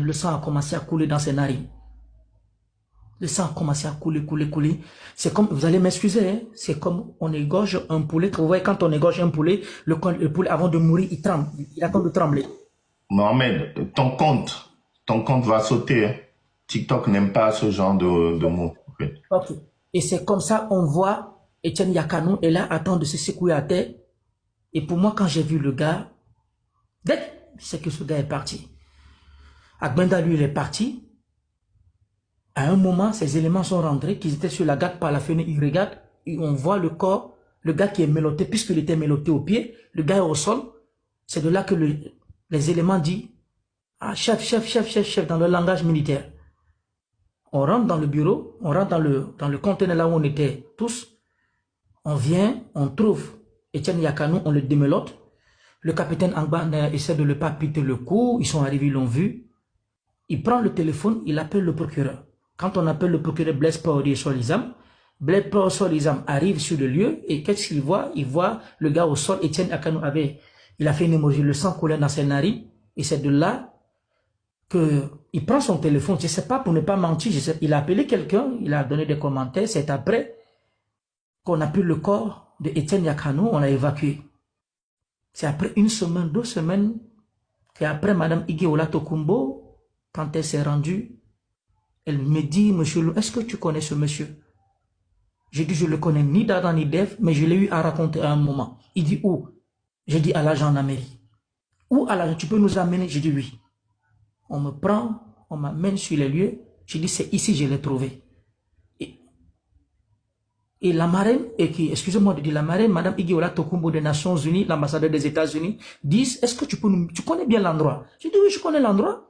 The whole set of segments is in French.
le sang a commencé à couler dans ses narines. Le sang a commencé à couler. C'est comme, vous allez m'excuser, hein, c'est comme on égorge un poulet. Vous voyez, quand on égorge un poulet, le poulet, avant de mourir, il tremble. Il attend de trembler. Mohamed, ton compte va sauter. Hein. TikTok n'aime pas ce genre de mots. Okay. Ok. Et c'est comme ça, on voit Etienne Yakanou est là, attend de se secouer à terre. Et pour moi, quand j'ai vu le gars, dès c'est que ce gars est parti. Agbenda, lui, il est parti. À un moment, ces éléments sont rentrés, qu'ils étaient sur la garde par la fenêtre, ils regardent, et on voit le corps, le gars qui est mélotté, puisqu'il était mélotté au pied, le gars est au sol. C'est de là que les éléments disent, ah, chef, dans le langage militaire. On rentre dans le bureau, on rentre dans le conteneur là où on était tous. On vient, on trouve Etienne Yakanou, on le démélote. Le capitaine Angba essaie de ne pas piter le coup, ils sont arrivés, ils l'ont vu. Il prend le téléphone, il appelle le procureur. Quand on appelle le procureur Blaise Paoré Solizam, Blaise Paoré Solizam arrive sur le lieu et qu'est-ce qu'il voit? Il voit le gars au sol, Etienne Yakanou il a fait une hémorragie, le sang coulait dans ses narines et c'est de là qu'il prend son téléphone, je ne sais pas, pour ne pas mentir, il a appelé quelqu'un, il a donné des commentaires, c'est après qu'on a pris le corps de Etienne Yakanou, on l'a évacué. C'est après 1 semaine, 2 semaines, qu'après Madame Igueola Tokumbo, quand elle s'est rendue, elle me dit, monsieur Lou, est-ce que tu connais ce monsieur? J'ai dit, je ne le connais ni d'Adam ni d'Ève, mais je l'ai eu à raconter à un moment. Il dit, où? J'ai dit, à la gendarmerie. Où à la gendarmerie? Tu peux nous amener? J'ai dit, oui. On me prend, on m'amène sur les lieux. J'ai dit, c'est ici que je l'ai trouvé. Et la marraine, excusez-moi de dire la marraine, Madame Igueola Tokumbo des Nations Unies, l'ambassadeur des États-Unis, disent, est-ce que tu connais bien l'endroit? J'ai dit, oui, je connais l'endroit.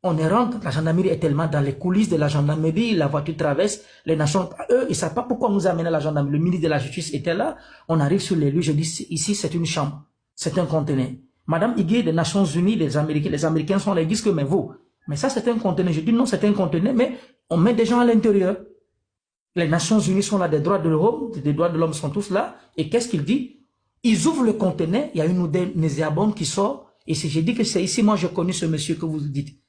On est rentre, la gendarmerie est tellement dans les coulisses de la gendarmerie, la voiture traverse, les nations, eux, ils ne savent pas pourquoi nous amener la gendarmerie. Le ministre de la Justice était là, on arrive sur les lieux, je dis, ici c'est une chambre, c'est un conteneur. Madame Igué des Nations Unies, les Américains sont là, ils disent que, mais vous, mais ça c'est un conteneur. Je dis, non, c'est un conteneur, mais on met des gens à l'intérieur. Les Nations Unies sont là, des droits de l'homme sont tous là, et qu'est-ce qu'il dit? Ils ouvrent le conteneur, il y a une néséabonde qui sort, et si j'ai dit que c'est ici, moi j'ai connu ce monsieur que vous dites.